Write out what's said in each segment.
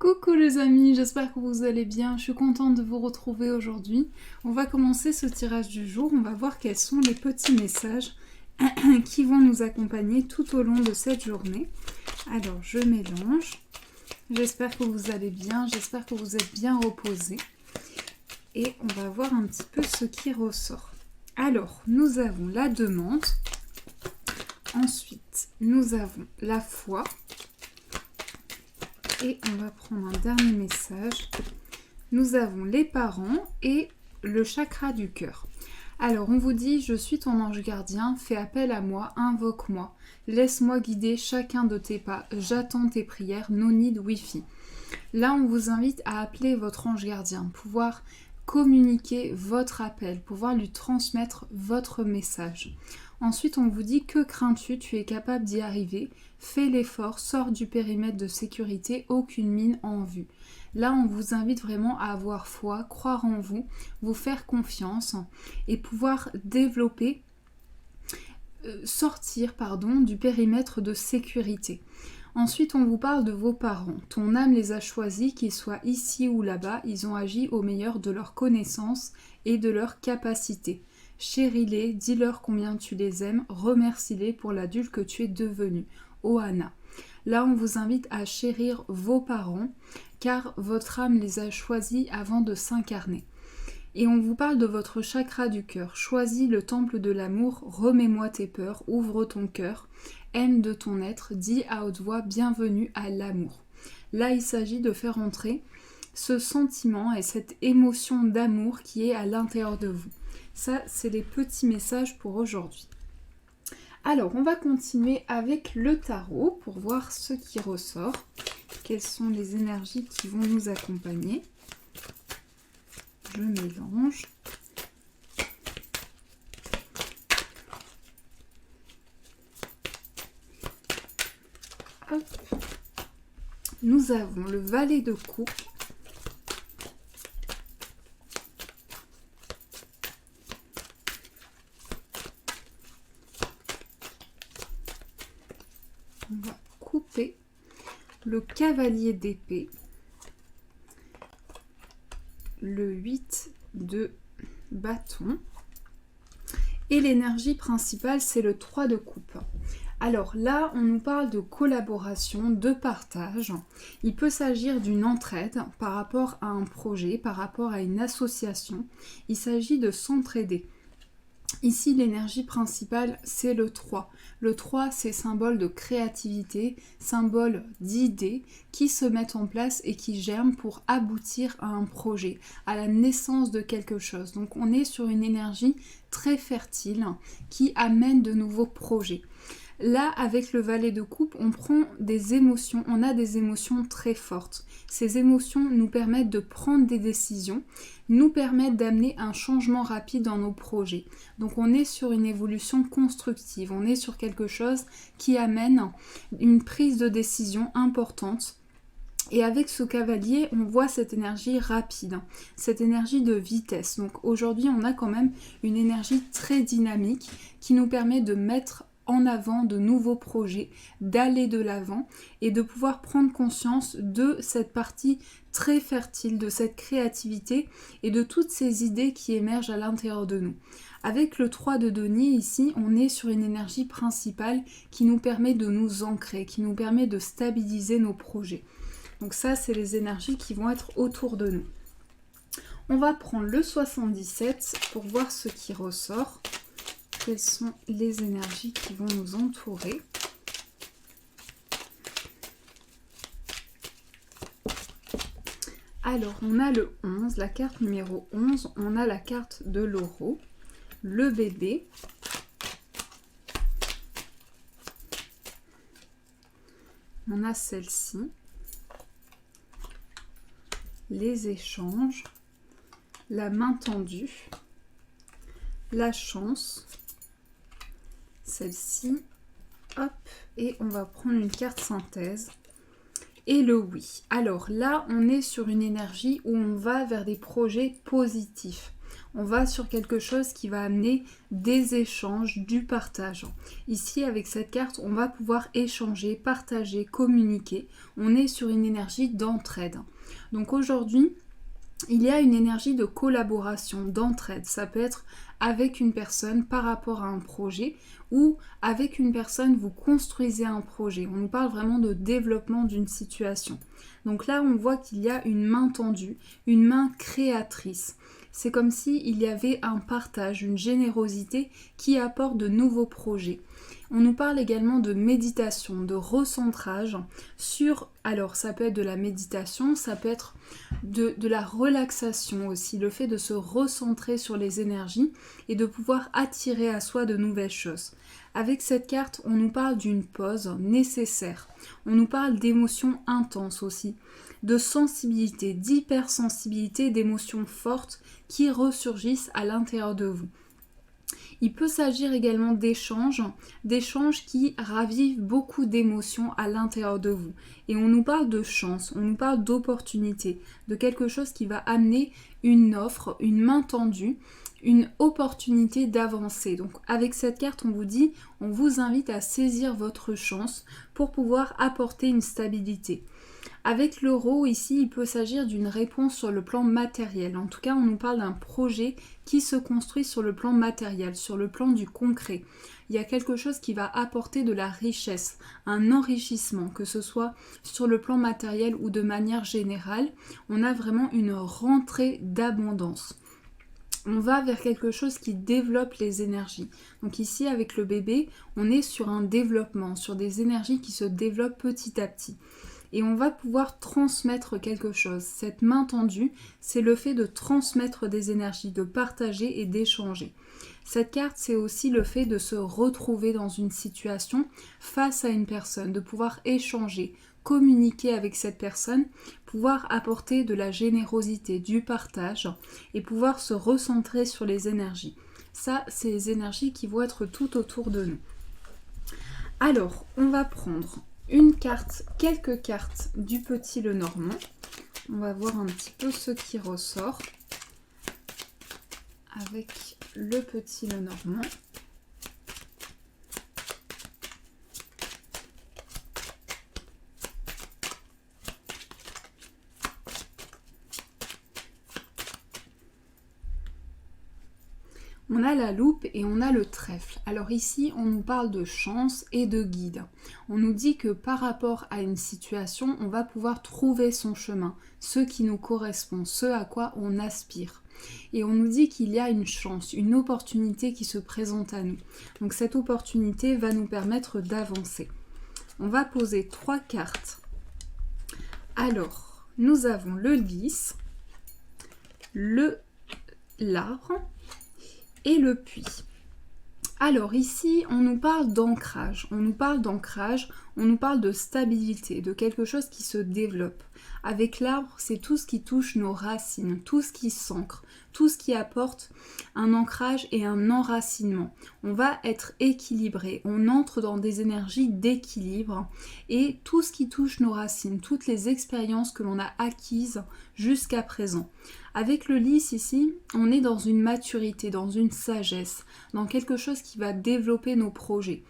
Coucou les amis, j'espère que vous allez bien, je suis contente de vous retrouver aujourd'hui. On va commencer ce tirage du jour, on va voir quels sont les petits messages qui vont nous accompagner tout au long de cette journée. Alors je mélange, j'espère que vous allez bien, j'espère que vous êtes bien reposés. Et on va voir un petit peu ce qui ressort. Alors, nous avons la demande, ensuite nous avons la foi. Et on va prendre un dernier message. Nous avons les parents et le chakra du cœur. Alors on vous dit, je suis ton ange gardien, fais appel à moi, invoque-moi. Laisse-moi guider chacun de tes pas, j'attends tes prières, no need wifi. Là on vous invite à appeler votre ange gardien, pouvoir communiquer votre appel, pouvoir lui transmettre votre message. Ensuite, on vous dit, que crains-tu? Tu es capable d'y arriver. Fais l'effort, sors du périmètre de sécurité, aucune mine en vue. Là, on vous invite vraiment à avoir foi, croire en vous, vous faire confiance et pouvoir développer, sortir du périmètre de sécurité. Ensuite, on vous parle de vos parents. Ton âme les a choisis, qu'ils soient ici ou là-bas, ils ont agi au meilleur de leurs connaissances et de leurs capacités. Chéris-les, dis-leur combien tu les aimes, remercie-les pour l'adulte que tu es devenu. Ohana. Là, on vous invite à chérir vos parents, car votre âme les a choisis avant de s'incarner. Et on vous parle de votre chakra du cœur. Choisis le temple de l'amour, remets-moi tes peurs, ouvre ton cœur, aime de ton être, dis à haute voix, bienvenue à l'amour. Là, il s'agit de faire entrer ce sentiment et cette émotion d'amour qui est à l'intérieur de vous. Ça, c'est les petits messages pour aujourd'hui. Alors, on va continuer avec le tarot pour voir ce qui ressort. Quelles sont les énergies qui vont nous accompagner. Je mélange. Hop. Nous avons le valet de coupe. On va couper le cavalier d'épée, le 8 de bâton et l'énergie principale c'est le 3 de coupe. Alors là on nous parle de collaboration, de partage. Il peut s'agir d'une entraide par rapport à un projet, par rapport à une association. Il s'agit de s'entraider. Ici, l'énergie principale, c'est le 3. Le 3, c'est symbole de créativité, symbole d'idées qui se mettent en place et qui germent pour aboutir à un projet, à la naissance de quelque chose. Donc, on est sur une énergie très fertile qui amène de nouveaux projets. Là, avec le valet de coupe, on prend des émotions, on a des émotions très fortes. Ces émotions nous permettent de prendre des décisions, nous permettent d'amener un changement rapide dans nos projets. Donc on est sur une évolution constructive, on est sur quelque chose qui amène une prise de décision importante. Et avec ce cavalier, on voit cette énergie rapide, cette énergie de vitesse. Donc aujourd'hui, on a quand même une énergie très dynamique qui nous permet de mettre en avant de nouveaux projets, d'aller de l'avant et de pouvoir prendre conscience de cette partie très fertile, de cette créativité et de toutes ces idées qui émergent à l'intérieur de nous. Avec le 3 de denier ici, on est sur une énergie principale qui nous permet de nous ancrer, qui nous permet de stabiliser nos projets. Donc ça, c'est les énergies qui vont être autour de nous. On va prendre le 77 pour voir ce qui ressort. Quelles sont les énergies qui vont nous entourer. Alors, on a le 11, la carte numéro 11. On a la carte de l'euro, le bébé. On a celle-ci. Les échanges. La main tendue. La chance. Celle-ci, hop, et on va prendre une carte synthèse, et le oui. Alors là, on est sur une énergie où on va vers des projets positifs. On va sur quelque chose qui va amener des échanges, du partage. Ici, avec cette carte, on va pouvoir échanger, partager, communiquer. On est sur une énergie d'entraide. Donc aujourd'hui, il y a une énergie de collaboration, d'entraide. Ça peut être avec une personne par rapport à un projet ou avec une personne, vous construisez un projet. On nous parle vraiment de développement d'une situation. Donc là, on voit qu'il y a une main tendue, une main créatrice. C'est comme s'il y avait un partage, une générosité qui apporte de nouveaux projets. On nous parle également de méditation, de recentrage sur, alors ça peut être de la méditation, ça peut être de la relaxation aussi, le fait de se recentrer sur les énergies et de pouvoir attirer à soi de nouvelles choses. Avec cette carte, on nous parle d'une pause nécessaire, on nous parle d'émotions intenses aussi, de sensibilité, d'hypersensibilité, d'émotions fortes qui ressurgissent à l'intérieur de vous. Il peut s'agir également d'échanges qui ravivent beaucoup d'émotions à l'intérieur de vous. Et on nous parle de chance, on nous parle d'opportunité, de quelque chose qui va amener une offre, une main tendue, une opportunité d'avancer. Donc avec cette carte, on vous dit, on vous invite à saisir votre chance pour pouvoir apporter une stabilité. Avec l'euro, ici, il peut s'agir d'une réponse sur le plan matériel. En tout cas, on nous parle d'un projet qui se construit sur le plan matériel, sur le plan du concret. Il y a quelque chose qui va apporter de la richesse, un enrichissement, que ce soit sur le plan matériel ou de manière générale. On a vraiment une rentrée d'abondance. On va vers quelque chose qui développe les énergies. Donc ici, avec le bébé, on est sur un développement, sur des énergies qui se développent petit à petit. Et on va pouvoir transmettre quelque chose. Cette main tendue, c'est le fait de transmettre des énergies, de partager et d'échanger. Cette carte, c'est aussi le fait de se retrouver dans une situation face à une personne, de pouvoir échanger, communiquer avec cette personne, pouvoir apporter de la générosité, du partage et pouvoir se recentrer sur les énergies. Ça, c'est les énergies qui vont être tout autour de nous. Alors, on va prendre une carte, quelques cartes du Petit Lenormand. On va voir un petit peu ce qui ressort avec le Petit Lenormand. On a la loupe et on a le trèfle. Alors ici, on nous parle de chance et de guide. On nous dit que par rapport à une situation, on va pouvoir trouver son chemin, ce qui nous correspond, ce à quoi on aspire. Et on nous dit qu'il y a une chance, une opportunité qui se présente à nous. Donc cette opportunité va nous permettre d'avancer. On va poser 3 cartes. Alors, nous avons le lys, l'arbre et le puits. Alors ici, on nous parle d'ancrage, on nous parle de stabilité, de quelque chose qui se développe. Avec l'arbre, c'est tout ce qui touche nos racines, tout ce qui s'ancre, tout ce qui apporte un ancrage et un enracinement. On va être équilibré, on entre dans des énergies d'équilibre et tout ce qui touche nos racines, toutes les expériences que l'on a acquises jusqu'à présent. Avec le lys ici, on est dans une maturité, dans une sagesse, dans quelque chose qui va développer nos projets.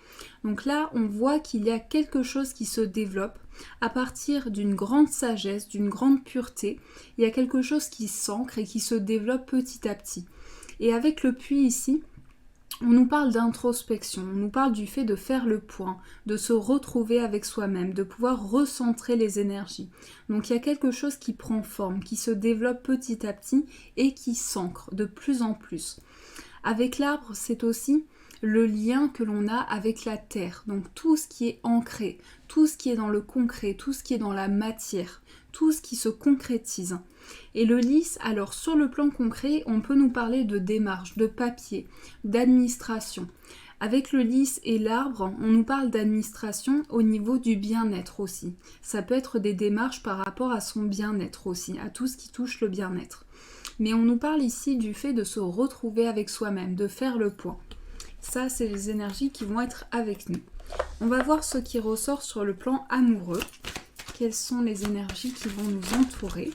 Donc là, on voit qu'il y a quelque chose qui se développe à partir d'une grande sagesse, d'une grande pureté. Il y a quelque chose qui s'ancre et qui se développe petit à petit. Et avec le puits ici, on nous parle d'introspection, on nous parle du fait de faire le point, de se retrouver avec soi-même, de pouvoir recentrer les énergies. Donc il y a quelque chose qui prend forme, qui se développe petit à petit et qui s'ancre de plus en plus. Avec l'arbre, c'est aussi le lien que l'on a avec la terre, donc tout ce qui est ancré, tout ce qui est dans le concret, tout ce qui est dans la matière, tout ce qui se concrétise. Et le lys, alors sur le plan concret, on peut nous parler de démarche, de papier, d'administration. Avec le lys et l'arbre, on nous parle d'administration au niveau du bien-être aussi. Ça peut être des démarches par rapport à son bien-être aussi, à tout ce qui touche le bien-être. Mais on nous parle ici du fait de se retrouver avec soi-même, de faire le point. Ça, c'est les énergies qui vont être avec nous. On va voir ce qui ressort sur le plan amoureux. Quelles sont les énergies qui vont nous entourer?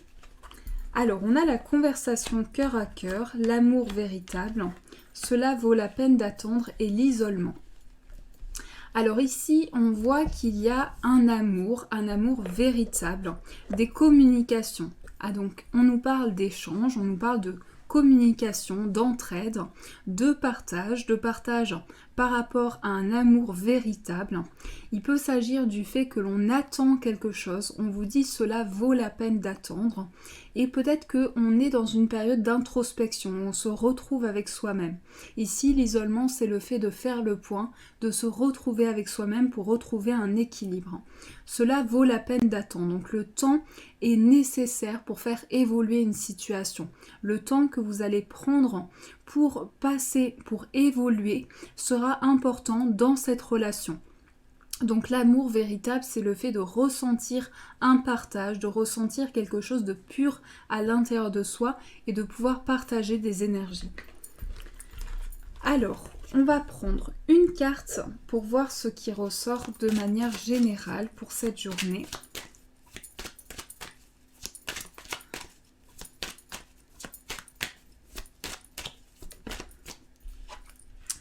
Alors, on a la conversation cœur à cœur, l'amour véritable, cela vaut la peine d'attendre et l'isolement. Alors ici, on voit qu'il y a un amour véritable, des communications. Ah donc, on nous parle d'échange, on nous parle de communication, d'entraide, de partage par rapport à un amour véritable. Il peut s'agir du fait que l'on attend quelque chose, on vous dit cela vaut la peine d'attendre, et peut-être qu'on est dans une période d'introspection, on se retrouve avec soi-même. Ici, l'isolement, c'est le fait de faire le point, de se retrouver avec soi-même pour retrouver un équilibre. Cela vaut la peine d'attendre, donc le temps est nécessaire pour faire évoluer une situation. Le temps que vous allez prendre pour passer, pour évoluer, sera important dans cette relation. Donc l'amour véritable, c'est le fait de ressentir un partage, de ressentir quelque chose de pur à l'intérieur de soi et de pouvoir partager des énergies. Alors, on va prendre une carte pour voir ce qui ressort de manière générale pour cette journée.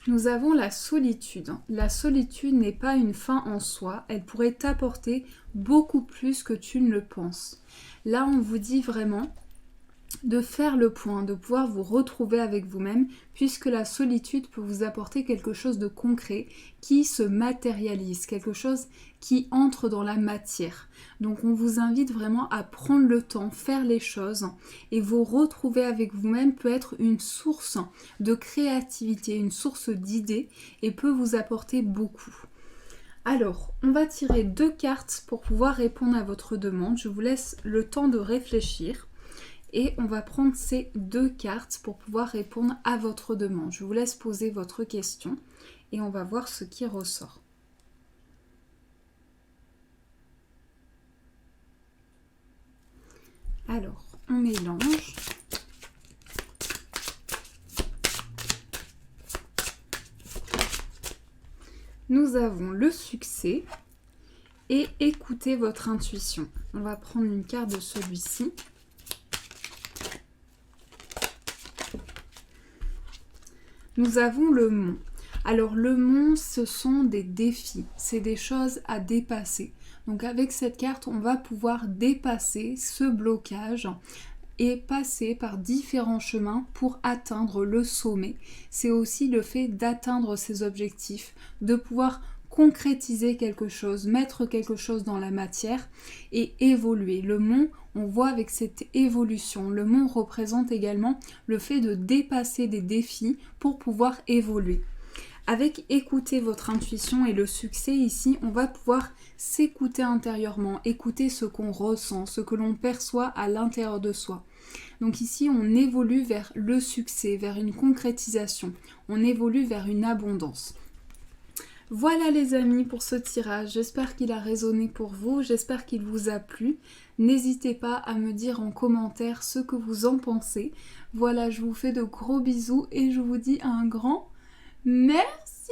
Nous avons la solitude. La solitude n'est pas une fin en soi, elle pourrait t'apporter beaucoup plus que tu ne le penses. Là, on vous dit vraiment de faire le point, de pouvoir vous retrouver avec vous-même, puisque la solitude peut vous apporter quelque chose de concret qui se matérialise, quelque chose qui entre dans la matière. Donc on vous invite vraiment à prendre le temps, faire les choses, et vous retrouver avec vous-même peut être une source de créativité, une source d'idées, et peut vous apporter beaucoup. Alors, on va tirer 2 cartes pour pouvoir répondre à votre demande. Je vous laisse le temps de réfléchir. Et on va prendre ces 2 cartes pour pouvoir répondre à votre demande. Je vous laisse poser votre question et on va voir ce qui ressort. Alors, on mélange. Nous avons le succès et écoutez votre intuition. On va prendre une carte de celui-ci. Nous avons le mont. Alors le mont, ce sont des défis, c'est des choses à dépasser. Donc avec cette carte, on va pouvoir dépasser ce blocage et passer par différents chemins pour atteindre le sommet. C'est aussi le fait d'atteindre ses objectifs, de pouvoir concrétiser quelque chose, mettre quelque chose dans la matière et évoluer. Le mont, on voit avec cette évolution. Le mont représente également le fait de dépasser des défis pour pouvoir évoluer. Avec écouter votre intuition et le succès ici, on va pouvoir s'écouter intérieurement, écouter ce qu'on ressent, ce que l'on perçoit à l'intérieur de soi. Donc ici, on évolue vers le succès, vers une concrétisation. On évolue vers une abondance. Voilà les amis pour ce tirage, j'espère qu'il a résonné pour vous, j'espère qu'il vous a plu. N'hésitez pas à me dire en commentaire ce que vous en pensez. Voilà, je vous fais de gros bisous et je vous dis un grand merci.